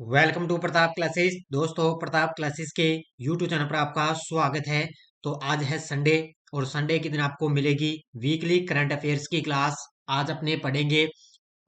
Welcome to Pratap classes. दोस्तों, Pratap classes के YouTube channel पर आपका स्वागत है। तो आज है संडे और संडे के दिन आपको मिलेगी वीकली करंट अफेयर्स की क्लास। आज अपने पढ़ेंगे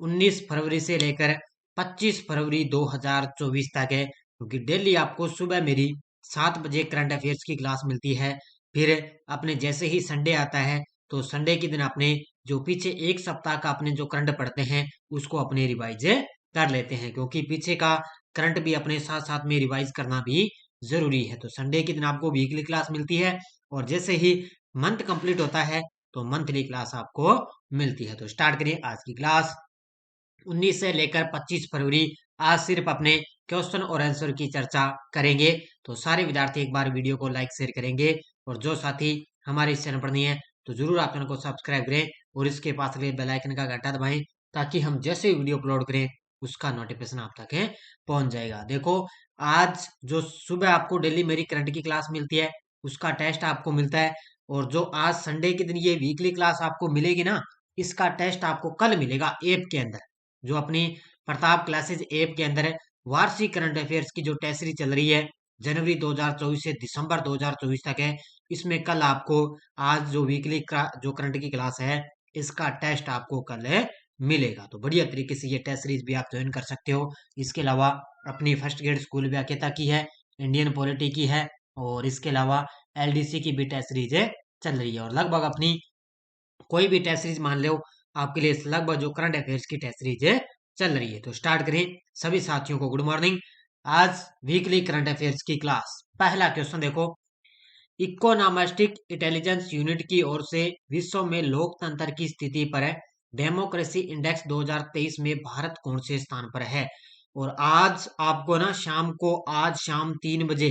19 फरवरी से लेकर 25 फरवरी 2024 तक है, क्योंकि डेली आपको सुबह मेरी 7 बजे करंट अफेयर्स की क्लास मिलती है। फिर अपने जैसे ही संडे आता है तो संडे के दिन अपने जो पीछे एक सप्ताह का अपने जो करंट पढ़ते हैं उसको अपने रिवाइज कर लेते हैं, क्योंकि पीछे का करंट भी अपने साथ साथ में रिवाइज करना भी जरूरी है। तो संडे के दिन आपको वीकली क्लास मिलती है और जैसे ही मंथ कंप्लीट होता है तो मंथली क्लास आपको मिलती है। तो स्टार्ट करिए आज की क्लास। 19 से लेकर 25 फरवरी आज सिर्फ अपने क्वेश्चन और आंसर की चर्चा करेंगे। तो सारे विद्यार्थी एक बार वीडियो को लाइक शेयर करेंगे और जो साथी हमारे इस चैनल पर नहीं है तो जरूर आप चैनल को सब्सक्राइब करें और इसके पास लगे बेल आइकन का घंटा दबाएं, ताकि हम जैसे वीडियो अपलोड करें उसका नोटिफिकेशन आप तक पहुंच जाएगा। देखो, आज जो सुबह आपको डेली मेरी करंट की क्लास मिलती है उसका टेस्ट आपको मिलता है, और जो आज संडे के दिन ये वीकली क्लास आपको मिलेगी ना, इसका टेस्ट आपको कल मिलेगा ऐप के अंदर। जो अपनी प्रताप क्लासेज ऐप के अंदर वार्षिक करंट अफेयर्स की जो टेस्ट सीरीज चल रही है जनवरी 2024 से दिसंबर 2024 तक है, इसमें कल आपको आज जो वीकली जो करंट की क्लास है इसका टेस्ट आपको कल मिलेगा। तो बढ़िया तरीके से ये टेस्ट सीरीज भी आप ज्वाइन कर सकते हो। इसके अलावा अपनी फर्स्ट ग्रेड स्कूल व्याख्याता की है, इंडियन पॉलिटी की है, और इसके अलावा एलडीसी की भी टेस्ट सीरीज चल रही है। और लगभग अपनी कोई भी टेस्ट सीरीज मान लो, आपके लिए लगभग जो करंट अफेयर्स की टेस्ट सीरीज चल रही है। तो स्टार्ट करें। सभी साथियों को गुड मॉर्निंग। आज वीकली करंट अफेयर्स की क्लास। पहला क्वेश्चन देखो, इकोनॉमिस्टिक इंटेलिजेंस यूनिट की ओर से विश्व में लोकतंत्र की स्थिति पर डेमोक्रेसी इंडेक्स 2023 में भारत कौन से स्थान पर है। और आज आपको ना शाम को, आज शाम 3 बजे,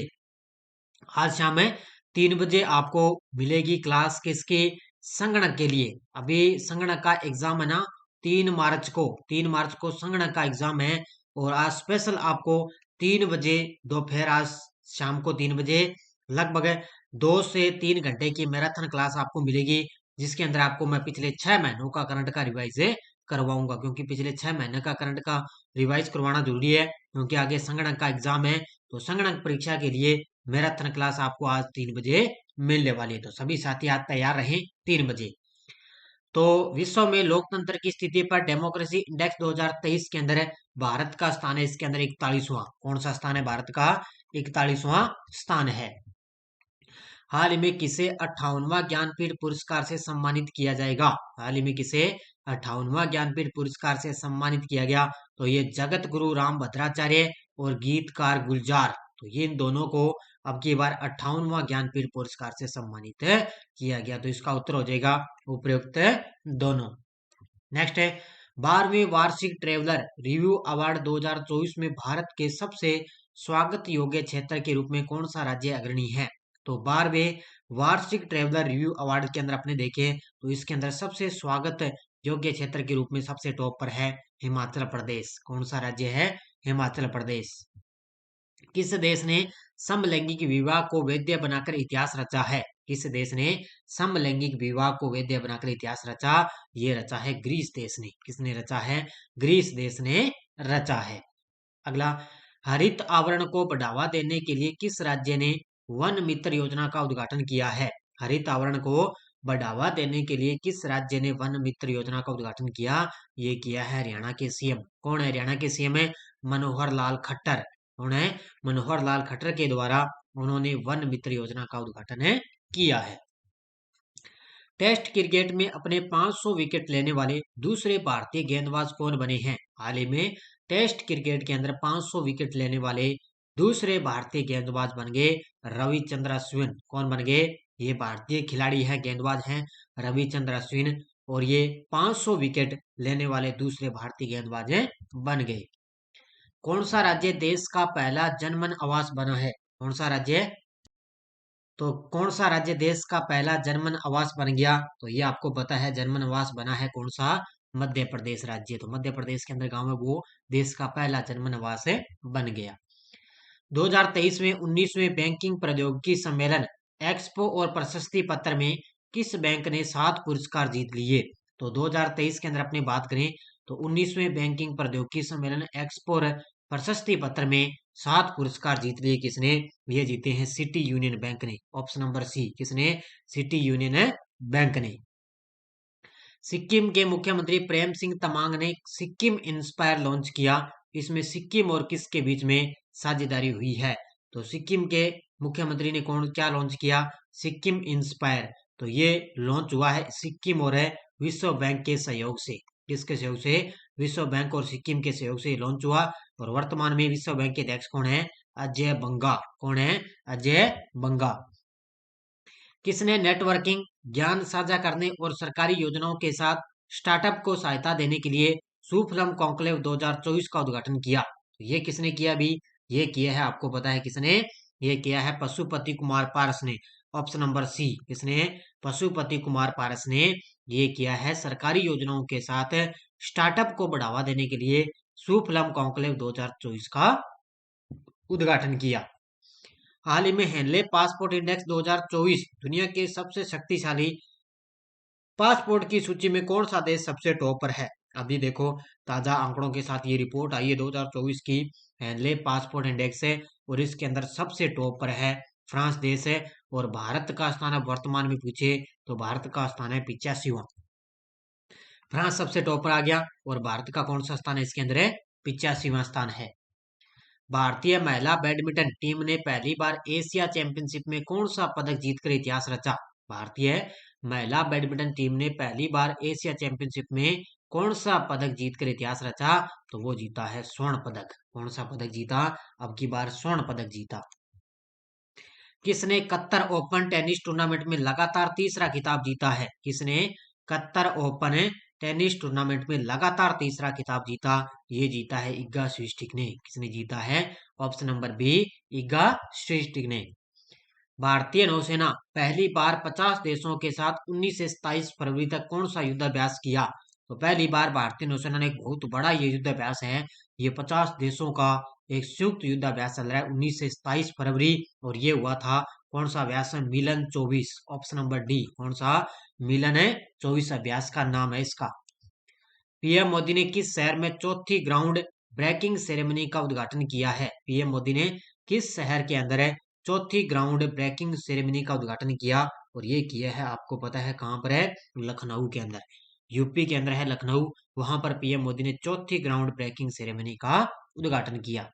आज शाम में 3 बजे आपको मिलेगी क्लास किसकी, संगणक के लिए। अभी संगणक का एग्जाम है ना, 3 मार्च को संगणक का एग्जाम है। और आज स्पेशल आपको 3 बजे दोपहर, आज शाम को 3 बजे लगभग 2 से 3 घंटे की मैराथन क्लास आपको मिलेगी, जिसके अंदर आपको मैं पिछले 6 महीनों का करंट का रिवाइज करवाऊंगा, क्योंकि पिछले 6 महीने का करंट का रिवाइज करवाना जरूरी है, क्योंकि आगे संगणक का एग्जाम है। तो संगणक परीक्षा के लिए मैराथन क्लास आपको आज 3 बजे मिलने वाली है। तो सभी साथी आज तैयार रहें 3 बजे। तो विश्व में लोकतंत्र की स्थिति पर डेमोक्रेसी इंडेक्स 2023 के अंदर भारत का स्थान है इसके अंदर 41वां। कौन सा स्थान है भारत का? 41वां स्थान है। हाल ही में किसे 58वां ज्ञानपीठ पुरस्कार से सम्मानित किया जाएगा? हाल ही में किसे 58वां ज्ञानपीठ पुरस्कार से सम्मानित किया गया? तो ये जगत गुरु राम भद्राचार्य और गीतकार गुलजार, तो ये इन दोनों को अब की बार 58वां ज्ञानपीठ पुरस्कार से सम्मानित किया गया। तो इसका उत्तर हो जाएगा उपयुक्त दोनों। नेक्स्ट है, 12वें वार्षिक ट्रेवलर रिव्यू अवार्ड 2024 में भारत के सबसे स्वागत योग्य क्षेत्र के रूप में कौन सा राज्य अग्रणी है? तो 12वें वार्षिक ट्रेवलर रिव्यू अवार्ड के अंदर आपने देखे तो इसके अंदर सबसे स्वागत योग्य क्षेत्र के रूप में सबसे टॉप पर है हिमाचल प्रदेश। कौन सा राज्य है? हिमाचल प्रदेश। किस देश ने समलैंगिक विवाह को वैध बनाकर इतिहास रचा है? किस देश ने समलैंगिक विवाह को वैध बनाकर इतिहास रचा? ये रचा है ग्रीस देश ने। किसने रचा है? ग्रीस देश ने रचा है। अगला, हरित आवरण को बढ़ावा देने के लिए किस राज्य ने वन मित्र योजना का उद्घाटन किया है? हरित आवरण को बढ़ावा देने के लिए किस राज्य ने वन मित्र योजना का उद्घाटन किया? ये किया है हरियाणा के सीएम। कौन है हरियाणा के सीएम? है मनोहर लाल खट्टर। कौन है? मनोहर लाल खट्टर के द्वारा उन्होंने वन मित्र योजना का उद्घाटन किया है। टेस्ट क्रिकेट में अपने 500 विकेट लेने वाले दूसरे भारतीय गेंदबाज कौन बने हैं? हाल ही में टेस्ट क्रिकेट के अंदर 500 विकेट लेने वाले दूसरे भारतीय गेंदबाज बन गए रविचंद्र अश्विन। कौन बन गए? ये भारतीय खिलाड़ी है, गेंदबाज हैं रविचंद्र अश्विन, और ये 500 विकेट लेने वाले दूसरे भारतीय गेंदबाज बन गए। कौन सा राज्य देश का पहला जनमन आवास बना है? कौन सा राज्य? तो कौन सा राज्य देश का पहला जनमन आवास बन गया? तो ये आपको पता है, जनमन आवास बना है कौन सा? मध्य प्रदेश राज्य। तो मध्य प्रदेश के अंदर गांव है वो देश का पहला जनमन आवास बन गया। 2023 में 19वें बैंकिंग प्रौद्योगिकी सम्मेलन एक्सपो और प्रशस्ति पत्र में किस बैंक ने 7 पुरस्कार जीत लिए? तो 2023 के अंदर अपनी बात करें तो 19वें बैंकिंग प्रौद्योगिकी सम्मेलन एक्सपो और प्रशस्ति पत्र में 7 पुरस्कार जीत लिए किसने? ये जीते हैं सिटी यूनियन बैंक ने। ऑप्शन नंबर सी, किसने? सिटी यूनियन बैंक ने। सिक्किम के मुख्यमंत्री प्रेम सिंह तमांग ने सिक्किम इंस्पायर लॉन्च किया। इसमें सिक्किम और किसके बीच में साझेदारी हुई है? तो सिक्किम के मुख्यमंत्री ने क्या लॉन्च किया? सिक्किम इंस्पायर। तो ये लॉन्च हुआ है सिक्किम और विश्व बैंक के सहयोग से। किसके सहयोग से? विश्व बैंक और सिक्किम के सहयोग से लॉन्च हुआ। और वर्तमान में विश्व बैंक के अध्यक्ष कौन है? अजय बंगा। कौन है? अजय बंगा। किसने नेटवर्किंग, ज्ञान साझा करने और सरकारी योजनाओं के साथ स्टार्टअप को सहायता देने के लिए सुफलम कॉन्क्लेव 2024 का उद्घाटन किया? ये किसने किया भी? ये किया है, आपको पता है किसने? ये किया है पशुपति कुमार पारस ने। ऑप्शन नंबर सी, किसने? पशुपति कुमार पारस ने ये किया है। सरकारी योजनाओं के साथ स्टार्टअप को बढ़ावा देने के लिए सुफलम कॉन्क्लेव 2024 का उद्घाटन किया। हाल ही में हेनले पासपोर्ट इंडेक्स 2024 दुनिया के सबसे शक्तिशाली पासपोर्ट की सूची में कौन सा देश सबसे टॉप पर है? अभी देखो, ताजा आंकड़ों के साथ ये रिपोर्ट आई है 2024 की। हेनले पासपोर्ट इंडेक्स है और इसके अंदर सबसे टॉप पर है फ्रांस देश है। और भारत का स्थान अब वर्तमान में पूछे तो भारत का स्थान है 85वां। फ्रांस सबसे टॉप पर आ गया और भारत का कौन सा स्थान है इसके अंदर? है 85वां स्थान है। भारतीय महिला बैडमिंटन टीम ने पहली बार एशिया चैंपियनशिप में कौन सा पदक जीतकर इतिहास रचा? भारतीय महिला बैडमिंटन टीम ने पहली बार एशिया चैंपियनशिप में कौन सा पदक जीतकर इतिहास रचा? तो वो जीता है स्वर्ण पदक। कौन सा पदक जीता? अब की बार स्वर्ण पदक जीता। किसने कतर ओपन टेनिस टूर्नामेंट में लगातार तीसरा खिताब जीता है? किसने कतर ओपन टेनिस टूर्नामेंट में लगातार तीसरा खिताब जीता? ये जीता है इग्गा स्विस्टिक ने। किसने जीता है? ऑप्शन नंबर बी, इग्गा स्विस्टिक ने। भारतीय नौसेना पहली बार 50 देशों के साथ 19 से 27 फरवरी तक कौन सा युद्धाभ्यास किया? तो पहली बार भारतीय नौसेना ने एक बहुत बड़ा ये युद्धाभ्यास है। ये 50 देशों का एक संयुक्त युद्धाभ्यास चल रहा है 19 से 27 फरवरी। और ये हुआ था कौन सा अभ्यास है? मिलन 24। ऑप्शन नंबर डी, कौन सा? मिलन है 24 अभ्यास का नाम है इसका। पीएम मोदी ने किस शहर में चौथी ग्राउंड ब्रेकिंग सेरेमनी का उद्घाटन किया है? पीएम मोदी ने किस शहर के अंदर है चौथी ग्राउंड ब्रेकिंग सेरेमनी का उद्घाटन किया? और ये किया है, आपको पता है कहां पर है? लखनऊ के अंदर। यूपी के अंदर है लखनऊ। वहां पर पीएम मोदी ने चौथी ग्राउंड ब्रेकिंग सेरेमनी का उद्घाटन किया।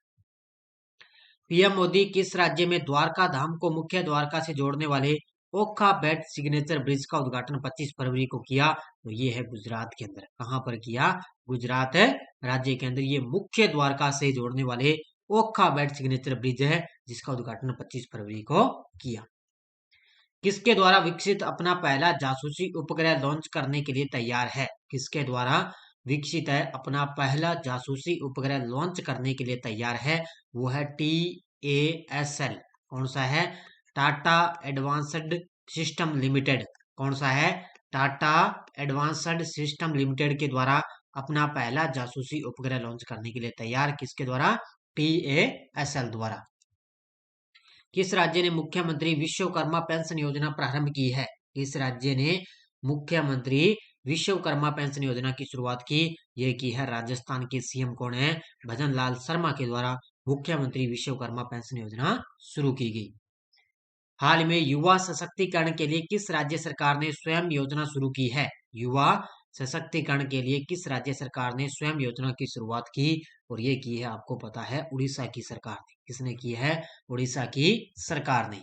पीएम मोदी किस राज्य में द्वारका धाम को मुख्य द्वारका से जोड़ने वाले ओखा बेट सिग्नेचर ब्रिज का उद्घाटन 25 फरवरी को किया? तो ये है गुजरात के अंदर। कहां पर किया? गुजरात है राज्य के अंदर। ये मुख्य द्वारका से जोड़ने वाले ओखा बेट सिग्नेचर ब्रिज है जिसका उद्घाटन 25 फरवरी को किया। किसके द्वारा विकसित अपना पहला जासूसी उपग्रह लॉन्च करने के लिए तैयार है? किसके द्वारा विकसित है अपना पहला जासूसी उपग्रह लॉन्च करने के लिए तैयार है? वो है TASL। कौन सा है? Tata advanced system limited. कौन सा है? टाटा एडवांस्ड सिस्टम लिमिटेड के द्वारा अपना पहला जासूसी उपग्रह लॉन्च करने के लिए तैयार। किसके द्वारा? TASL द्वारा। किस राज्य ने मुख्यमंत्री विश्वकर्मा पेंशन योजना प्रारंभ की है? किस राज्य ने मुख्यमंत्री विश्वकर्मा पेंशन योजना की शुरुआत की? ये की है राजस्थान के सीएम कौन है? भजन लाल शर्मा के द्वारा मुख्यमंत्री विश्वकर्मा पेंशन योजना शुरू की गई। हाल में युवा सशक्तिकरण के लिए किस राज्य सरकार ने स्वयं योजना शुरू की है? युवा सशक्तिकरण के लिए किस राज्य सरकार ने स्वयं योजना की शुरुआत की? और ये की है, आपको पता है, उड़ीसा की सरकार ने। किसने की है? उड़ीसा की सरकार ने।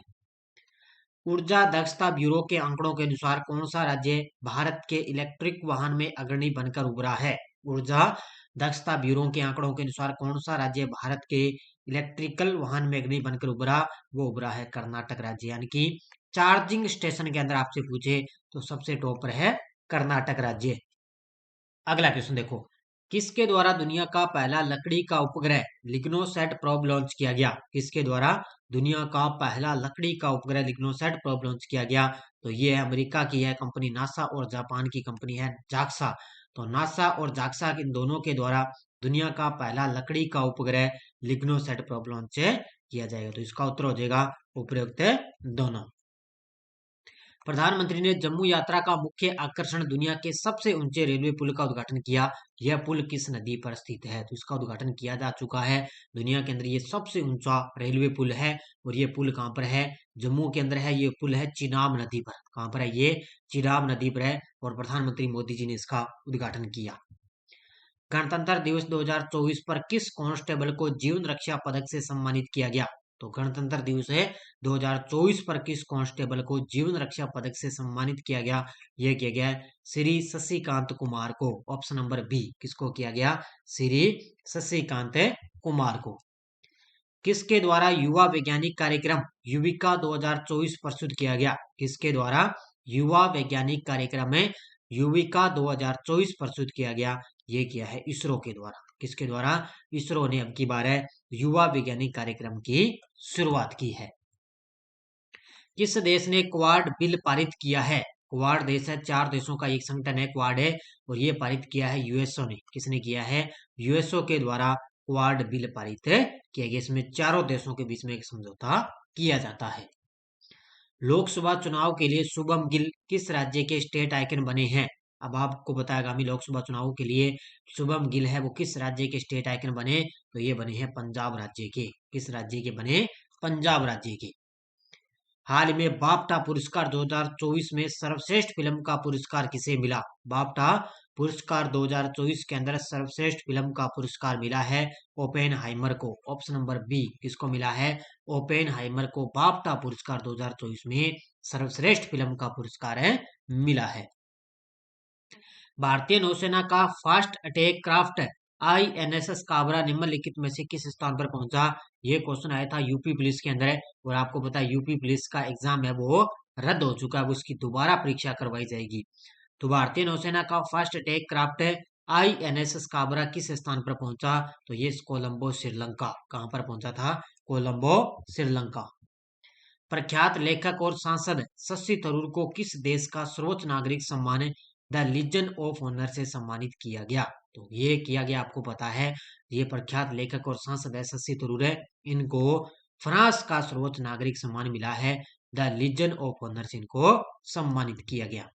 ऊर्जा दक्षता ब्यूरो के आंकड़ों के अनुसार कौन सा राज्य भारत के इलेक्ट्रिक वाहन में अग्रणी बनकर उभरा है? ऊर्जा दक्षता ब्यूरो के आंकड़ों के अनुसार कौन सा राज्य भारत के इलेक्ट्रिकल वाहन में अग्रणी बनकर उभरा? वो उभरा है कर्नाटक राज्य। यानी कि चार्जिंग स्टेशन के अंदर आपसे पूछे तो सबसे टॉप पर है कर्नाटक राज्य। अगला क्वेश्चन देखो, किसके द्वारा दुनिया का पहला लकड़ी का उपग्रह लिग्नोसैट प्रोब लॉन्च किया गया? किसके द्वारा दुनिया का पहला लकड़ी का उपग्रह लिग्नोसैट प्रोब लॉन्च किया गया? तो ये है अमेरिका की है कंपनी नासा और जापान की कंपनी है जाक्सा। तो नासा और जाक्सा इन दोनों के द्वारा दुनिया का पहला लकड़ी का उपग्रह लिग्नोसैट प्रोब लॉन्च किया जाएगा। तो इसका उत्तर हो जाएगा उपयुक्त दोनों। प्रधानमंत्री ने जम्मू यात्रा का मुख्य आकर्षण दुनिया के सबसे ऊंचे रेलवे पुल का उद्घाटन किया। यह पुल किस नदी पर स्थित है? तो इसका उद्घाटन किया जा चुका है। दुनिया के अंदर ये सबसे ऊंचा रेलवे पुल है और ये पुल कहाँ पर है? जम्मू के अंदर है। ये पुल है चिनाब नदी पर। कहाँ पर है? ये चिनाब नदी पर है और प्रधानमंत्री मोदी जी ने इसका उद्घाटन किया। गणतंत्र दिवस 2024 पर किस कांस्टेबल को जीवन रक्षा पदक से सम्मानित किया गया? तो गणतंत्र दिवस है 2024 पर किस कांस्टेबल को जीवन रक्षा पदक से सम्मानित किया गया? यह किया गया श्री शशिकांत कुमार को। ऑप्शन नंबर बी, किसको किया गया? श्री शशिकांत कुमार को। किसके द्वारा युवा वैज्ञानिक कार्यक्रम युविका 2024 प्रस्तुत किया गया? किसके द्वारा युवा वैज्ञानिक कार्यक्रम में युविका 2024 प्रस्तुत किया गया? ये किया है इसरो के द्वारा। किसके द्वारा? इसरो ने अब की बार है युवा वैज्ञानिक कार्यक्रम की शुरुआत की है। किस देश ने क्वाड बिल पारित किया है? क्वाड देश है, 4 देशों का एक संगठन है, क्वाड है, और ये पारित किया है यूएसओ ने। किसने किया है? यूएसओ के द्वारा क्वाड बिल पारित किया गया। इसमें चारों देशों के बीच में एक समझौता किया जाता है। लोकसभा चुनाव के लिए शुभम गिल किस राज्य के स्टेट आइकन बने हैं? अब आपको बताया, आगामी लोकसभा चुनाव के लिए शुभम गिल है वो किस राज्य के स्टेट आइकन बने? तो ये बने हैं पंजाब राज्य के। किस राज्य के बने? पंजाब राज्य के। हाल में बाफ्टा पुरस्कार 2024 में सर्वश्रेष्ठ फिल्म का पुरस्कार किसे मिला? बाफ्टा पुरस्कार 2024 के अंदर सर्वश्रेष्ठ फिल्म का पुरस्कार मिला है ओपेनहाइमर को। ऑप्शन नंबर बी, किसको मिला है? ओपेनहाइमर को बाफ्टा पुरस्कार 2024 में सर्वश्रेष्ठ फिल्म का पुरस्कार मिला है। भारतीय नौसेना का fast attack craft INSS Kabra निम्नलिखित में से किस स्थान पर पहुंचा? ये क्वेश्चन आया था यूपी पुलिस के अंदर और आपको पता है यूपी पुलिस का एग्जाम है वो रद्द हो चुका है, उसकी दोबारा परीक्षा करवाई जाएगी। तो भारतीय नौसेना का fast attack craft INSS Kabra किस स्थान पर पहुंचा? तो ये कोलंबो श्रीलंका। कहां पर पहुंचा था? कोलंबो श्रीलंका। प्रख्यात लेखक और सांसद शशि थरूर को किस देश का सर्वोच्च नागरिक सम्मान द लीजन ऑफ ऑनर से सम्मानित किया गया? तो ये किया गया, आपको पता है, ये प्रख्यात लेखक और सांसद है शशि थरूर है, इनको फ्रांस का सर्वोच्च नागरिक सम्मान मिला है, द लीजन ऑफ ऑनर से इनको सम्मानित किया गया।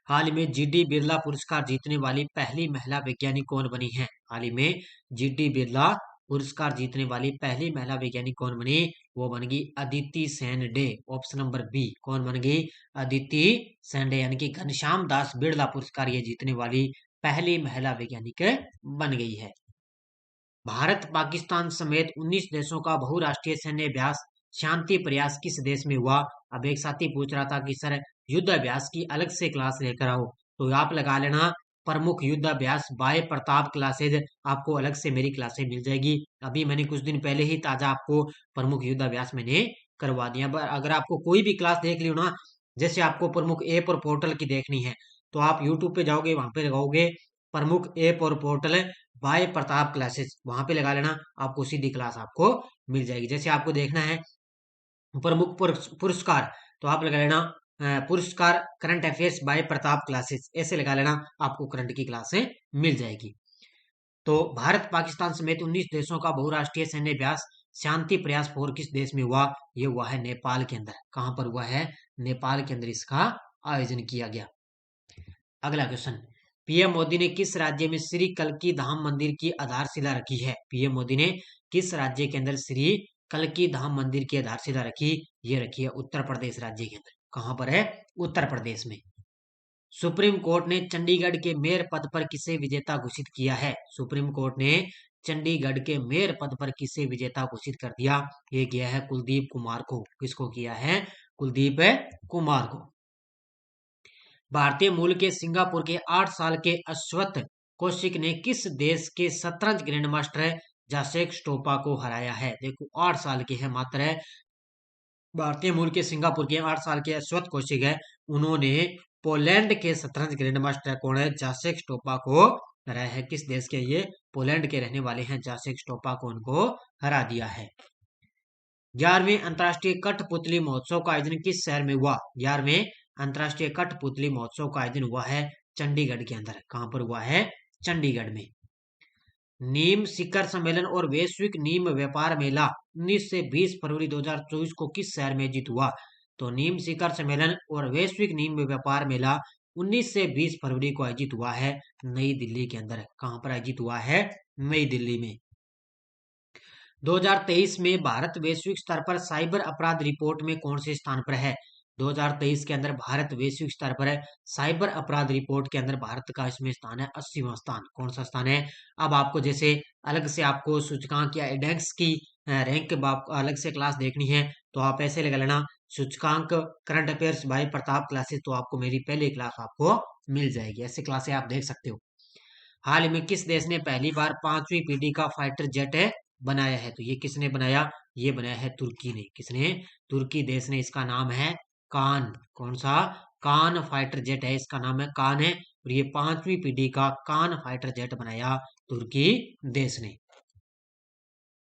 हाल में GD बिरला पुरस्कार जीतने वाली पहली महिला वैज्ञानिक कौन बनी है? हाल ही में GD बिरला पुरस्कार जीतने वाली पहली महिला वैज्ञानिक कौन बनी? वो बन गई Aditi Sen De. Option number B, कौन बन गई? अदिति सेन डे, यानी कि घनश्याम दास बिरला पुरस्कार ये जीतने वाली पहली महिला वैज्ञानिक बन गई है। भारत पाकिस्तान समेत 19 देशों का बहुराष्ट्रीय सैन्य अभ्यास शांति प्रयास किस देश में हुआ? अब एक साथी पूछ रहा था कि सर युद्ध अभ्यास की अलग से क्लास लेकर आओ, तो आप लगा लेना प्रमुख युद्ध अभ्यास बाय प्रताप क्लासेज, आपको अलग से मेरी क्लासें मिल जाएगी। अभी मैंने कुछ दिन पहले ही ताजा आपको प्रमुख युद्ध अभ्यास मैंने करवा दिया। अगर आपको कोई भी क्लास देख ली हो ना, जैसे आपको प्रमुख ऐप और पोर्टल की देखनी है, तो आप यूट्यूब पे जाओगे, वहां पे लगाओगे प्रमुख ऐप और पोर्टल बाय प्रताप क्लासेस, वहां पे लगा लेना, आपको सीधी क्लास आपको मिल जाएगी। जैसे आपको देखना है प्रमुख पुरस्कार, तो आप लगा लेना पुरस्कार current affairs by Pratap classes, ऐसे लगा लेना, आपको करंट की क्लासें मिल जाएगी। तो भारत पाकिस्तान समेत 19 देशों का बहुराष्ट्रीय सैन्य अभ्यास शांति प्रयास 4 किस देश में हुआ? ये हुआ है नेपाल के अंदर। कहां पर हुआ है? नेपाल के अंदर इसका आयोजन किया गया। अगला क्वेश्चन, पीएम मोदी ने किस राज्य में श्री कल्की धाम मंदिर की आधारशिला रखी है? पीएम मोदी ने किस राज्य के अंदर श्री कल्की धाम मंदिर की आधारशिला रखी? ये रखी है उत्तर प्रदेश राज्य के अंदर। कहां पर है? उत्तर प्रदेश में। सुप्रीम कोर्ट ने चंडीगढ़ के मेयर पद पर किसे विजेता घोषित किया है? सुप्रीम कोर्ट ने चंडीगढ़ के मेयर पद पर किसे विजेता घोषित कर दिया? ये किया है कुलदीप कुमार को। किसको किया है? कुलदीप कुमार को। भारतीय मूल के सिंगापुर के 8 साल के अश्वत्थ कौशिक ने किस देश के शतरंज ग्रैंड मास्टर जासेक स्टोपा को हराया है? देखो 8 साल के हैं मात्र है, भारतीय मूल के सिंगापुर के 8 साल के अश्वत्थ कौशिक है, उन्होंने पोलैंड के शतरंज ग्रैंड मास्टर कौन है? जासेक स्टोपा को हराया है। किस देश के? ये पोलैंड के रहने वाले हैं, जासेक स्टोपा को उनको हरा दिया है। 11वें अंतर्राष्ट्रीय कठपुतली महोत्सव का आयोजन किस शहर में हुआ? 11वें अंतर्राष्ट्रीय कठपुतली महोत्सव का आयोजन हुआ है चंडीगढ़ के अंदर। कहां पर हुआ है? चंडीगढ़ में। नीम शिखर सम्मेलन और वैश्विक नीम व्यापार मेला 19 से 20 फरवरी 2024 को किस शहर में आयोजित हुआ? तो नीम शिखर सम्मेलन और वैश्विक नीम व्यापार मेला 19 से 20 फरवरी को आयोजित हुआ है नई दिल्ली के अंदर। कहां पर आयोजित हुआ है? नई दिल्ली में। 2023 में भारत वैश्विक स्तर पर साइबर अपराध रिपोर्ट में कौन से स्थान पर है? 2023 के अंदर भारत वैश्विक स्तर पर साइबर अपराध रिपोर्ट के अंदर भारत का इसमें स्थान है 80वां स्थान। कौन सा स्थान है? अब आपको जैसे अलग से आपको सूचकांक या इंडेक्स की रैंक अलग से क्लास देखनी है तो आप ऐसे लगा लेना सूचकांक current affairs by Pratap classes, तो आपको मेरी पहली क्लास आपको मिल जाएगी। ऐसे क्लासें आप देख सकते हो। हाल ही में किस देश ने पहली बार 5वीं पीढ़ी का फाइटर जेट है बनाया है? तो ये किसने बनाया? ये बनाया है तुर्की ने। किसने? तुर्की देश ने। इसका नाम है कान। कौन सा? कान फाइटर जेट है, इसका नाम है कान है। और ये 5वीं पीढ़ी का कान फाइटर जेट बनाया तुर्की देश ने।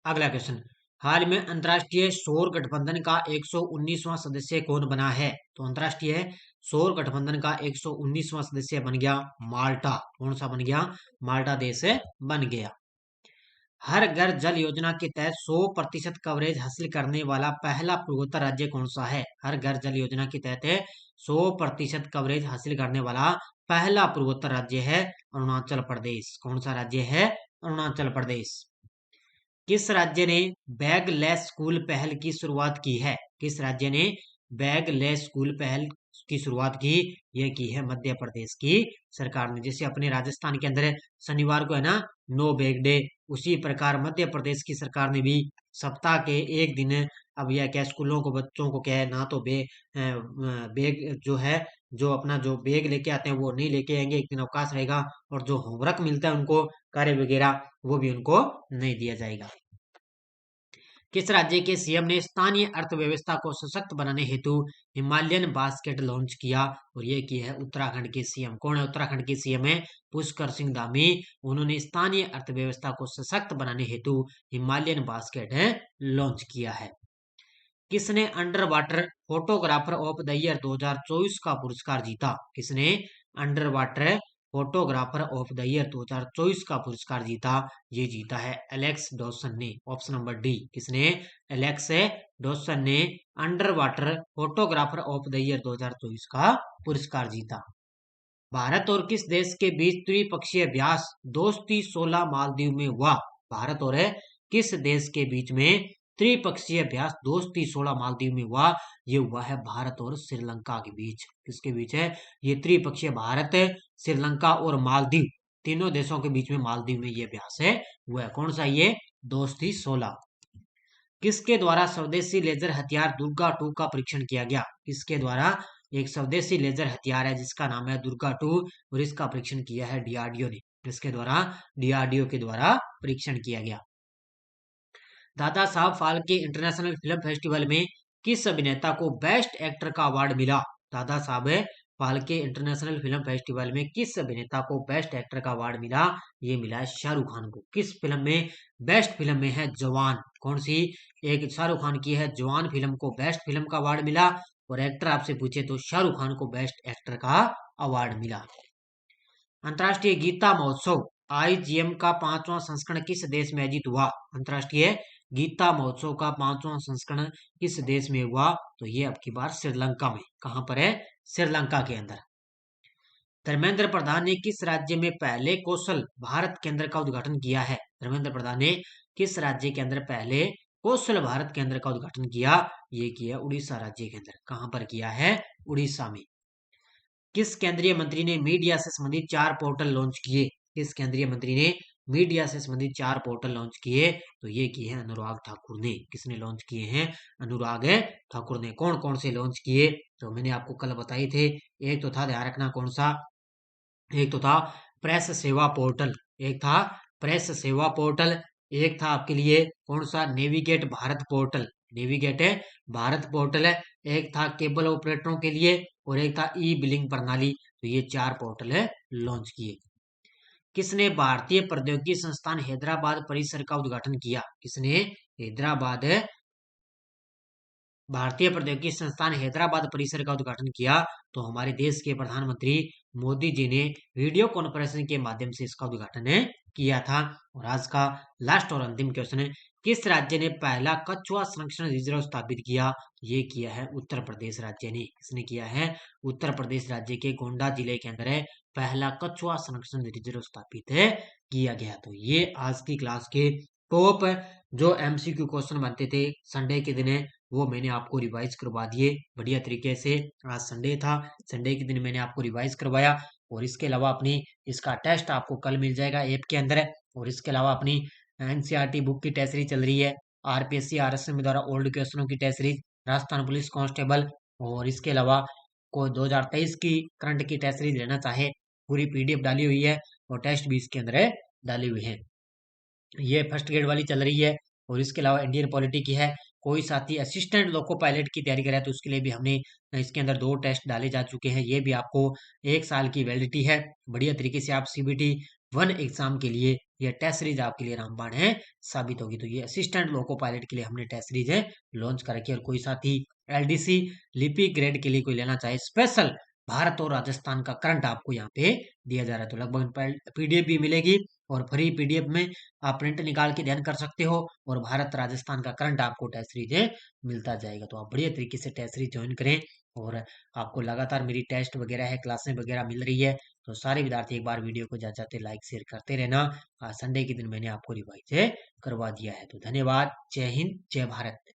अगला क्वेश्चन, हाल में अंतर्राष्ट्रीय सौर गठबंधन का 119वां सदस्य कौन बना है? तो अंतर्राष्ट्रीय सौर गठबंधन का 119वां सदस्य बन गया माल्टा। कौन सा बन गया? माल्टा देश बन गया। हर घर जल योजना के तहत 100% कवरेज हासिल करने वाला पहला पूर्वोत्तर राज्य कौन सा है? हर घर जल योजना के तहत 100% कवरेज हासिल करने वाला पहला पूर्वोत्तर राज्य है अरुणाचल प्रदेश। कौन सा राज्य है? अरुणाचल प्रदेश। किस राज्य ने बैगलेस स्कूल पहल की शुरुआत की है? किस राज्य ने बैगलेस स्कूल पहल की शुरुआत की? यह की है मध्य प्रदेश की सरकार ने। जैसे अपने राजस्थान के अंदर शनिवार को है ना नो बैग डे, उसी प्रकार मध्य प्रदेश की सरकार ने भी सप्ताह के एक दिन अब यह क्या स्कूलों को बच्चों को क्या है ना तो बैग जो है जो अपना जो बैग लेके आते हैं वो नहीं लेके आएंगे, एक दिन अवकाश रहेगा। और जो होमवर्क मिलता है उनको कार्य वगैरह वो भी उनको नहीं दिया जाएगा। किस राज्य के सीएम ने स्थानीय अर्थव्यवस्था को सशक्त बनाने हेतु हिमालयन बास्केट लॉन्च किया? और ये की है उत्तराखंड के सीएम। कौन है उत्तराखंड के सीएम? है पुष्कर सिंह धामी। उन्होंने स्थानीय अर्थव्यवस्था को सशक्त बनाने हेतु हिमालयन बास्केट लॉन्च किया है। किसने under water photographer of the year 2024 का पुरस्कार जीता? किसने under water photographer of the year 2024 का पुरस्कार जीता? ये जीता है एलेक्स डॉसन ने। Option number D. किसने? एलेक्स डॉसन ने under water photographer of the year 2024 का पुरस्कार जीता। भारत और किस देश के बीच त्रिपक्षीय अभ्यास दोस्ती 16 मालदीव में हुआ? भारत और किस देश के बीच में त्रिपक्षीय अभ्यास दोस्ती 16 मालदीव में हुआ? ये हुआ है भारत और श्रीलंका के बीच। किसके बीच है ये त्रिपक्षीय? भारत, श्रीलंका और मालदीव, तीनों देशों के बीच में मालदीव में ये अभ्यास है हुआ है। कौन सा? ये दोस्ती 16। किसके द्वारा स्वदेशी लेजर हथियार दुर्गा 2 का परीक्षण किया गया? किसके द्वारा? एक स्वदेशी लेजर हथियार है जिसका नाम है दुर्गा 2 और इसका परीक्षण किया है डीआरडीओ ने। इसके द्वारा डीआरडीओ के द्वारा परीक्षण किया गया। Dada Saheb Phalke international film festival में किस अभिनेता को बेस्ट एक्टर का अवार्ड मिला? Dada Saheb Phalke international film festival में किस अभिनेता को बेस्ट एक्टर का अवार्ड मिला? ये मिला है शाहरुख खान को। किस फिल्म में? बेस्ट फिल्म में है जवान। कौन सी? एक शाहरुख खान की है जवान फिल्म को बेस्ट फिल्म का अवार्ड मिला। और एक्टर आपसे पूछे तो शाहरुख खान को बेस्ट एक्टर का अवार्ड मिला। अंतर्राष्ट्रीय गीता महोत्सव आईजीएम का 5वां संस्करण किस देश में आयोजित हुआ? अंतर्राष्ट्रीय गीता महोत्सव का 5वां संस्करण किस देश में हुआ? तो ये अब की बार श्रीलंका में। कहां पर है? श्रीलंका के अंदर। धर्मेंद्र प्रधान ने किस राज्य में पहले कौशल भारत केंद्र का उद्घाटन किया है? धर्मेंद्र प्रधान ने किस राज्य के अंदर पहले कौशल भारत केंद्र का उद्घाटन किया? ये किया उड़ीसा राज्य के अंदर। कहां पर किया है? उड़ीसा में। किस केंद्रीय मंत्री ने मीडिया से संबंधित 4 पोर्टल लॉन्च किए? किस केंद्रीय मंत्री ने मीडिया से संबंधित 4 पोर्टल लॉन्च किए? तो ये किए हैं अनुराग ठाकुर ने। किसने लॉन्च किए हैं? अनुराग ठाकुर ने। कौन कौन से लॉन्च किए? तो मैंने आपको कल बताए थे। एक तो था, ध्यान रखना कौन सा, एक तो था प्रेस सेवा पोर्टल, एक था प्रेस सेवा पोर्टल, एक था आपके लिए कौन सा? Navigate Bharat portal, navigate Bharat portal है। एक था केबल ऑपरेटरों के लिए और एक था ई बिलिंग प्रणाली। तो ये 4 पोर्टल है लॉन्च किए। किसने भारतीय प्रौद्योगिकी संस्थान हैदराबाद परिसर का उद्घाटन किया? किसने हैदराबाद भारतीय प्रौद्योगिकी संस्थान हैदराबाद परिसर का उद्घाटन किया? तो हमारे देश के प्रधानमंत्री मोदी जी ने वीडियो कॉन्फ्रेंसिंग के माध्यम से इसका उद्घाटन किया था। और आज का लास्ट और अंतिम क्वेश्चन है, किस राज्य ने पहला कछुआ संरक्षण रिजर्व स्थापित किया? ये किया है उत्तर प्रदेश राज्य ने। किसने किया है? उत्तर प्रदेश राज्य के गोंडा जिले के अंदर है पहला कछुआ संरक्षण रिजर्व स्थापित है किया गया। तो ये आज की क्लास के टॉप जो एमसीक्यू क्वेश्चन बनते थे संडे के दिन है, वो मैंने आपको रिवाइज करवा दिए बढ़िया तरीके से। आज संडे था, संडे के दिन मैंने आपको रिवाइज करवाया। और इसके अलावा अपनी इसका टेस्ट आपको कल मिल जाएगा ऐप के अंदर। और इसके अलावा अपनी एनसीईआरटी बुक की टेस्ट सीरीज चल रही है, आरपीएससी आरएसएम द्वारा ओल्ड क्वेश्चनों की test series, Rajasthan police constable. और इसके अलावा को 2023 की करंट की टेस्ट सीरीज लेना चाहे, पूरी पीडीएफ डाली हुई है और टेस्ट भी इसके अंदर डाली हुई है। ये फर्स्ट ग्रेड वाली चल रही है। और इसके अलावा इंडियन पॉलिटी की है। कोई साथी असिस्टेंट लोको पायलट की तैयारी कर रहा है तो उसके लिए भी हमने इसके अंदर 2 टेस्ट डाले जा चुके हैं। ये भी आपको 1 साल की वैलिडिटी है। बढ़िया तरीके से आप सीबीटी 1 एग्जाम के लिए ये टेस्ट सीरीज आपके लिए रामबाण है साबित होगी। तो ये असिस्टेंट लोको पायलट के लिए हमने टेस्ट सीरीज है लॉन्च कर रखी है। और कोई साथी एलडीसी लिपि ग्रेड के लिए कोई लेना चाहे, स्पेशल भारत और राजस्थान का करंट आपको यहाँ पे दिया जा रहा है। तो लगभग पीडीएफ भी मिलेगी और फ्री पीडीएफ में आप प्रिंट निकाल के ध्यान कर सकते हो। और भारत राजस्थान का करंट आपको टेस्ट सीरीज मिलता जाएगा। तो आप बढ़िया तरीके से टेस्ट सीरीज ज्वाइन करें। और आपको लगातार मेरी टेस्ट वगैरह है, क्लासें वगैरह मिल रही है। तो सारे विद्यार्थी एक बार वीडियो को जाते लाइक शेयर करते रहना। संडे के दिन मैंने आपको रिवाइज करवा दिया है। तो धन्यवाद। जय हिंद, जय भारत।